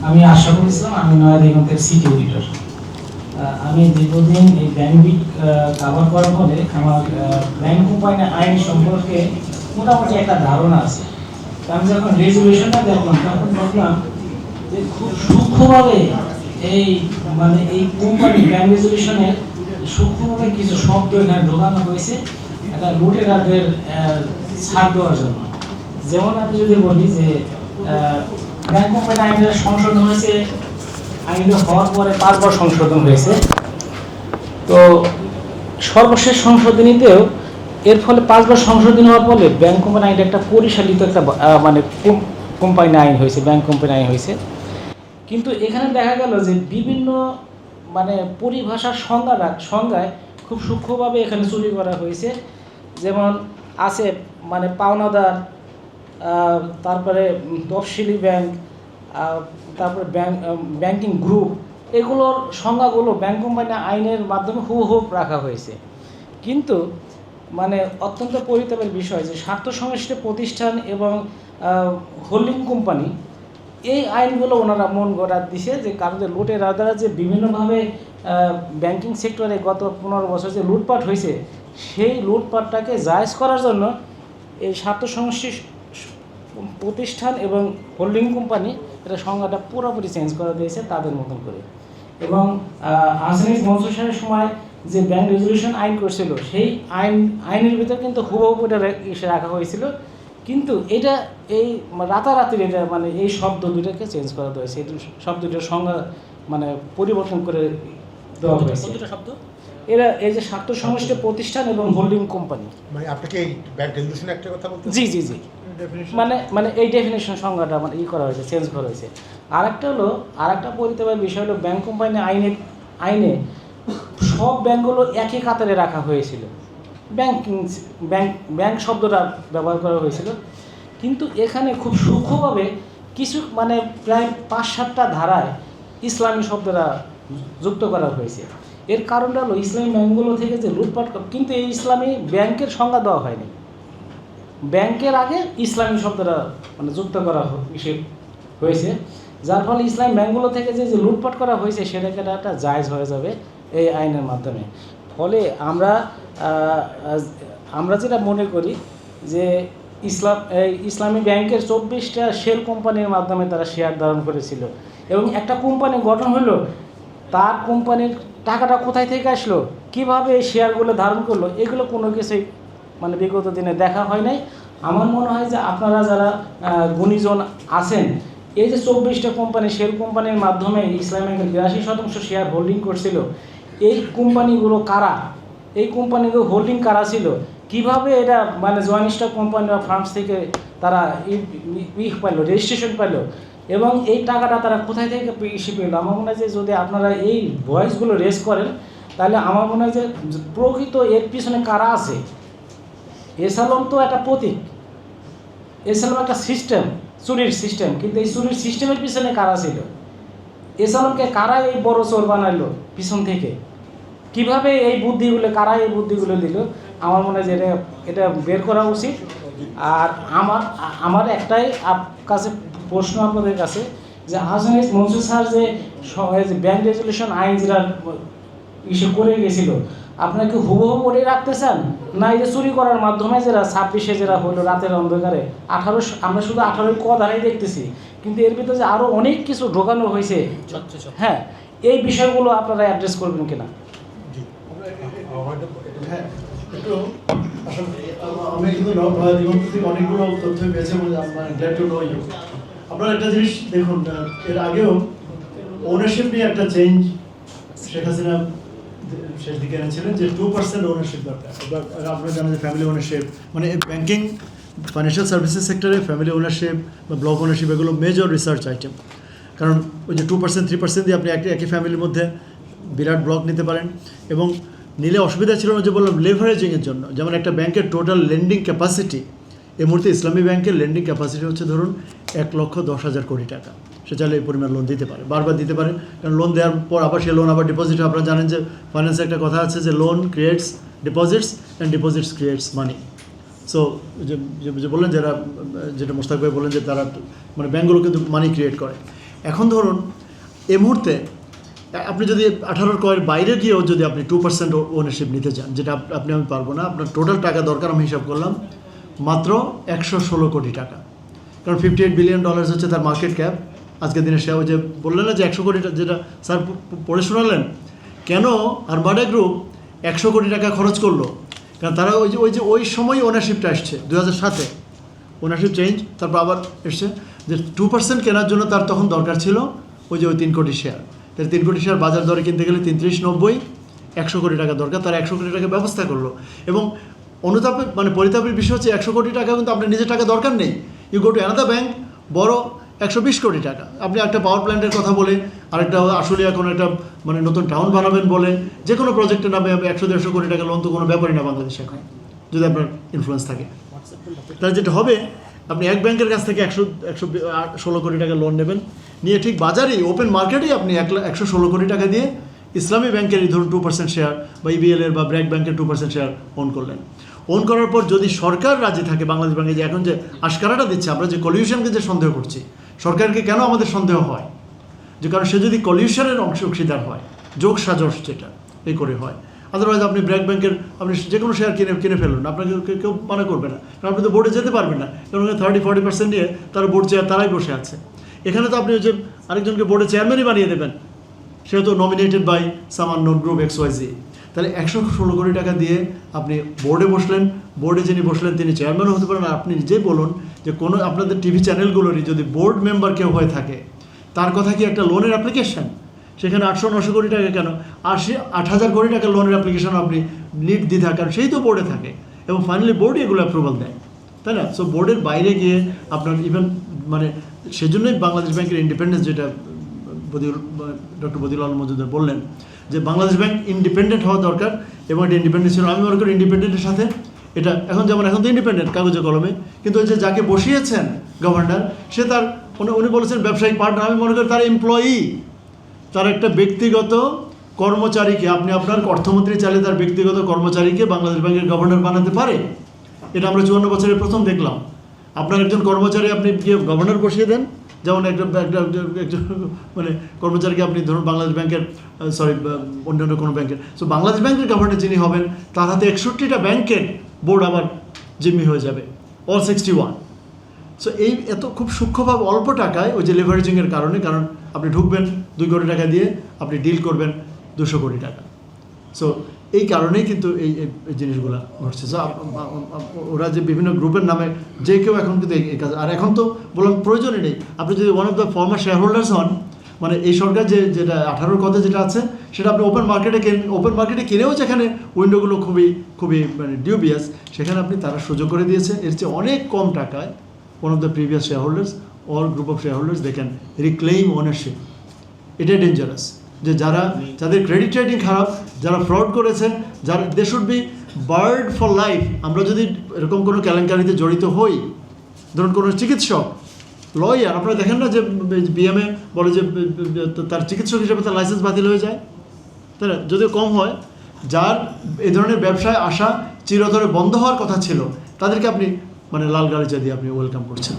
আমি আশরাফুল ইসলাম, আমি নয়াদিগন্তের city auditor. আমি দীর্ঘদিন এই ব্যাংক কাভার করার ফলে আমার ব্যাংক কোম্পানি আইন সম্পর্কে মোটামুটি একটা ধারণা আছে। আমি যখন রেজুলেশনটা দেখলাম তখন দেখলাম যে খুব সূক্ষ্মভাবে এই এই কোম্পানি ব্যাংক রেজুলেশনের সূক্ষ্মভাবে কিছু শব্দ এখানে ঢোকানো হয়েছে একটা লুটেরাদের ছাড় দেওয়ার জন্য। যেমন আমি যদি বলি যে ব্যাংক কোম্পানি আইনের সংশোধন হয়েছে, আইনটা হওয়ার পরে 5 বার সংশোধন হয়েছে। তো সর্বশেষ সংশোধনীতেও এর ফলে 5 বার সংশোধন হওয়ার ফলে ব্যাংক কোম্পানি আইনটা একটা পরিচালিত একটা কোম্পানি আইন হয়েছে, ব্যাংক কোম্পানি আইন হয়েছে। কিন্তু এখানে দেখা গেল যে বিভিন্ন পরিভাষার সংজ্ঞায় খুব সূক্ষ্মভাবে এখানে চুরি করা হয়েছে। যেমন আছে পাওনাদার, তারপরে তফসিলি ব্যাংক, তারপরে ব্যাংকিং গ্রুপ, এগুলোর সংজ্ঞাগুলো ব্যাংক কোম্পানি আইনের মাধ্যমে হুবহু রাখা হয়েছে। কিন্তু অত্যন্ত পরিতাপের বিষয় যে স্বার্থ সংশ্লিষ্ট প্রতিষ্ঠান এবং হোল্ডিং কোম্পানি এই আইনগুলো ওনারা মন গড়া দিছে যে কারণ যে লুটেরাদারা যে বিভিন্নভাবে ব্যাংকিং সেক্টরে গত 15 বছর যে লুটপাট হয়েছে সেই লুটপাটটাকে জায়েজ করার জন্য এই স্বার্থ সংশ্লিষ্ট প্রতিষ্ঠান এবং হোল্ডিং কোম্পানি এটা সংজ্ঞাটা পুরোপুরি চেঞ্জ করে দিয়েছে তাদের মতন করে। এবং আসামিস মনসুর সাহেবের সময় যে ব্যাংক রেজুলেশন আইন করছিল সেই আইনের ভিতরে কিন্তু হুবহু এটা রাখা হয়েছিল, কিন্তু এটা এই রাতারাতির এটা এই শব্দ দুটাকে চেঞ্জ করা হয়েছে, এই শব্দ দুটোর সংজ্ঞা পরিবর্তন করে দেওয়া হয়েছে। শব্দ এরা এই যে স্বার্থ সংশ্লিষ্ট প্রতিষ্ঠান এবং হোল্ডিং কোম্পানি আপনাকে এই ব্যাংক রেজুলেশন একটা কথা বলতে জি এই ডেফিনেশন সংজ্ঞাটা করা হয়েছে, চেঞ্জ করা হয়েছে। আরেকটা পরিতাপের বিষয় হলো ব্যাংক কোম্পানি আইনে সব ব্যাংকগুলো একই কাতারে রাখা হয়েছিল, ব্যাংক শব্দটা ব্যবহার করা হয়েছিল। কিন্তু এখানে খুব সূক্ষ্মভাবে কিছু প্রায় 5-7টা ধারায় ইসলামী শব্দটা যুক্ত করা হয়েছে। এর কারণটা হলো ইসলামী ব্যাংকগুলো থেকে যে লুটপাট, কিন্তু এই ইসলামী ব্যাংকের সংজ্ঞা দেওয়া হয়নি, ব্যাংকের আগে ইসলামী শব্দটা যুক্ত করা হয়েছে, যার ফলে ইসলামী ব্যাংকগুলো থেকে যে লুটপাট করা হয়েছে সেটাকে একটা জায়েজ হয়ে যাবে এই আইনের মাধ্যমে। ফলে আমরা যেটা মনে করি যে ইসলামী ব্যাংকের 24টা শেল কোম্পানির মাধ্যমে তারা শেয়ার ধারণ করেছিল এবং একটা কোম্পানি গঠন হলো, তার কোম্পানির টাকাটা কোথায় থেকে আসলো, কিভাবে এই শেয়ারগুলো ধারণ করলো, এগুলো কোনো কিছুই বিগত দিনে দেখা হয় নাই। আমার মনে হয় যে আপনারা যারা গুণীজন আছেন, এই যে 24টা কোম্পানি শেয়ার কোম্পানির মাধ্যমে ইসলামী ব্যাংকের 82% শেয়ার হোল্ডিং করছিল, এই কোম্পানিগুলো কারা, এই কোম্পানিগুলো হোল্ডিং কারা ছিল, কিভাবে এটা জয়েন্ট স্টক কোম্পানি বা ফার্মস থেকে তারা পাইলো, রেজিস্ট্রেশন পাইলো এবং এই টাকাটা তারা কোথায় থেকে পেল। আমার মনে হয় যে যদি আপনারা এই ভয়েসগুলো রেজ করেন তাহলে আমার মনে হয় যে প্রকৃত এর পিছনে কারা আছে। এসালম তো একটা প্রতীক, এসালম একটা সিস্টেম, চুরির সিস্টেম, কিন্তু এই চুরির সিস্টেমের পিছনে কারা ছিল, এসালমকে কারা এই বড় চোর বানাইলো পিছন থেকে, কিভাবে এই বুদ্ধিগুলো দিল, আমার মনে হয় যে এটা বের করা উচিত। আর আমার একটাই কাছে প্রশ্ন আপনাদের কাছে যে আসামিস মনসুর স্যার যে ব্যাংক রেজুলেশন আইন যেটা ইস্যু করে গেছিল, আপনারা কি হুবহু করে রাখতে চান, না এই যে চুরি করার মাধ্যমে যারা 26-এ যারা হলো রাতের অন্ধকারে 18 আমরা শুধু 18 ক ধারাই দেখতেছি, কিন্তু এর ভিতরে যে আরও অনেক কিছু ঢোকানো হয়েছে, হ্যাঁ এই বিষয়গুলো আপনারা অ্যাড্রেস করবেন কিনা? আমি কিন্তু অনেকগুলো তথ্য পেয়েছি, আপনারা একটা জিনিস দেখুন, এর আগেও ওনারশিপ নিয়ে একটা চেঞ্জ শেখ হাসিনা শেষ দিকে এনেছিলেন যে 2% ওনারশিপ দরকার। আপনারা জানেন যে family ownership banking financial services সেক্টরে ফ্যামিলি ওনারশিপ বা ব্লক ওনারশিপ এগুলো মেজর রিসার্চ আইটেম, কারণ ওই যে 2% 3% দিয়ে আপনি একই ফ্যামিলির মধ্যে বিরাট ব্লক নিতে পারেন এবং নিলে অসুবিধা ছিল না যে বললাম লেভারেজিংয়ের জন্য। যেমন একটা ব্যাংকের টোটাল লেন্ডিং ক্যাপাসিটি এই মুহূর্তে ইসলামী ব্যাংকের লেন্ডিং ক্যাপাসিটি হচ্ছে ধরুন 1,10,000 কোটি টাকা, সে চাইলে এই পরিমাণ লোন দিতে পারে, বারবার দিতে পারে, কারণ লোন দেওয়ার পর আবার সে লোন আবার ডিপোজিট। আপনারা জানেন যে ফাইন্যান্সে একটা কথা আছে যে loan creates deposits and deposits creates money. So যে বললেন যেটা মোস্তাক ভাই বললেন যে তারা ব্যাঙ্কগুলো কিন্তু মানি ক্রিয়েট করে। এখন ধরুন এই মুহূর্তে আপনি যদি 18 কয়ের বাইরে গিয়েও যদি আপনি 2% ওনারশিপ নিতে চান, যেটা আপনি আমি পারবো না, আপনার টোটাল টাকা দরকার আমি হিসাব করলাম মাত্র 116 কোটি টাকা। কারণ $58 বিলিয়ন হচ্ছে তার মার্কেট ক্যাপ আজকের দিনে। সে ওই যে বললেন না যে 100 কোটি, যেটা স্যার পড়ে শোনালেন, কেন আরমাডা গ্রুপ 100 কোটি টাকা খরচ করলো? কারণ তারা ওই সময় ওনারশিপটা আসছে 2007-এ ওনারশিপ চেঞ্জ, তারপর আবার এসছে যে 2% কেনার জন্য তার তখন দরকার ছিল ওই 3 কোটি শেয়ার। তাহলে 3 কোটি শেয়ার বাজার দরে কিনতে গেলে 33.90 100 কোটি টাকা দরকার। তারা 100 কোটি টাকা ব্যবস্থা করলো। এবং অনুতাপের পরিতাপের বিষয় হচ্ছে 100 কোটি টাকা কিন্তু আপনার নিজের টাকা দরকার নেই। You go to another bank, বড় 120 কোটি টাকা। আপনি একটা পাওয়ার প্ল্যান্টের কথা বলে, আরেকটা আসলে এখন একটা নতুন টাউন বানাবেন বলে, যে কোনো প্রজেক্টের নামে 100-150 কোটি টাকা লোন তো কোনো ব্যাপারই না বাংলাদেশে এখন, যদি আপনার ইনফ্লুয়েন্স থাকে। তাহলে যেটা হবে, আপনি এক ব্যাংকের কাছ থেকে 116 কোটি টাকা লোন নেবেন, নিয়ে ঠিক বাজারেই ওপেন মার্কেটেই আপনি 116 কোটি টাকা দিয়ে ইসলামী ব্যাংকের ধরুন 2% শেয়ার বা ইবিএল এর বা ব্র্যাক ব্যাংকের 2% শেয়ার ওন করলেন। ওন করার পর যদি সরকার রাজি থাকে, বাংলাদেশ ব্যাংকে যে এখন যে আশকারাটা দিচ্ছে, আমরা যে কলিউশনকে যে সন্দেহ করছি, সরকারকে কেন আমাদের সন্দেহ হয়? যে কারণ সে যদি কলিউশনের অংশীদার হয়, যোগ সাজস যেটা এই করে হয়, আদারওয়াইজ আপনি ব্র্যাক ব্যাংকের আপনি যে কোনো শেয়ার কিনে ফেলুন, আপনাকে কেউ মানা করবে না, কারণ আপনি তো বোর্ডে যেতে পারবেন না, কারণ 30-40% নিয়ে তারা বোর্ড চেয়ার তারাই বসে আছে। এখানে তো আপনি যে আরেকজনকে বোর্ডে চেয়ারম্যানই বানিয়ে দেবেন, সেহেতু nominated by some unknown group XYZ। তাহলে 116 কোটি টাকা দিয়ে আপনি বোর্ডে বসলেন, বোর্ডে যিনি বসলেন তিনি চেয়ারম্যানও হতে পারেন। আপনি নিজেই বলুন যে কোনো আপনাদের টিভি চ্যানেলগুলোরই যদি বোর্ড মেম্বার কেউ হয়ে থাকে, তার কথা কি একটা লোনের অ্যাপ্লিকেশন? সেখানে 800-900 কোটি টাকা কেন, 8,000 কোটি টাকা লোনের অ্যাপ্লিকেশন আপনি দ্বিধা, কারণ সেই তো বোর্ডে থাকে এবং ফাইনালি বোর্ডই এগুলো অ্যাপ্রুভাল দেয়, তাই না? সো বোর্ডের বাইরে গিয়ে আপনার ইভেন সেজন্যই বাংলাদেশ ব্যাংকের ইন্ডিপেন্ডেন্স, যেটা ডক্টর বদিউল আলম মজুমদার বললেন যে বাংলাদেশ ব্যাংক ইন্ডিপেন্ডেন্ট হওয়া দরকার, এবং এটা ইন্ডিপেন্ডেন্ট ছিল। আমি মনে করি ইন্ডিপেন্ডেন্টের সাথে এটা এখন তো ইন্ডিপেন্ডেন্ট কাগজে কলমে, কিন্তু ওই যে যাকে বসিয়েছেন গভর্নর, সে তার উনি বলেছেন ব্যবসায়িক পার্টনার, আমি মনে করি তার এমপ্লয়ি, তার একটা ব্যক্তিগত কর্মচারীকে, আপনি আপনার অর্থমন্ত্রী চাইলে তার ব্যক্তিগত কর্মচারীকে বাংলাদেশ ব্যাংকের গভর্নর বানাতে পারে। এটা আমরা 54 বছরের প্রথম দেখলাম। আপনার একজন কর্মচারী আপনি গিয়ে গভর্নর বসিয়ে দেন, যেমন একজন কর্মচারীকে আপনি ধরুন বাংলাদেশ ব্যাংকের অন্যান্য কোনো ব্যাংকের, সো বাংলাদেশ ব্যাংকের গভর্নর যিনি হবেন তার হাতে 61টা ব্যাংকের বোর্ড আবার জিম্মি হয়ে যাবে, অল 61। সো এই এত খুব সূক্ষ্মভাবে অল্প টাকায় ওই যে লেভারেজিংয়ের কারণে, কারণ আপনি ঢুকবেন 2 কোটি টাকা দিয়ে, আপনি ডিল করবেন 200 কোটি টাকা। সো এই কারণেই কিন্তু এই জিনিসগুলো ঘটছে। সো ওরা যে বিভিন্ন গ্রুপের নামে যে কেউ এখন কিন্তু এই কাজ, আর এখন তো বললাম প্রয়োজনই নেই। আপনি যদি one of the former share holders হন, এই সরকার যেটা 18 কথা যেটা আছে, সেটা আপনি ওপেন মার্কেটে কিনেও যেখানে উইন্ডোগুলো খুবই ডিউবিয়াস, সেখানে আপনি তারা সুযোগ করে দিয়েছে। এর চেয়ে অনেক কম টাকায় one of the previous shareholders or group of shareholders, they can reclaim ownership. এটাই ডেঞ্জারাস, যে যাদের ক্রেডিট রেটিং খারাপ, যারা ফ্রড করেছেন, they should be barred for life. আমরা যদি এরকম কোনো কেলেঙ্কারিতে জড়িত হই, ধরুন কোনো চিকিৎসক, লয়ার, আপনারা দেখেন না যে বিএমএ বলে যে তার চিকিৎসক হিসেবে তার লাইসেন্স বাতিল হয়ে যায়, তাই না? যদিও কম হয়। যার এই ধরনের ব্যবসায় আসা চিরতরে বন্ধ হওয়ার কথা ছিল, তাদেরকে আপনি লাল গালিচা দিয়ে আপনি ওয়েলকাম করছেন।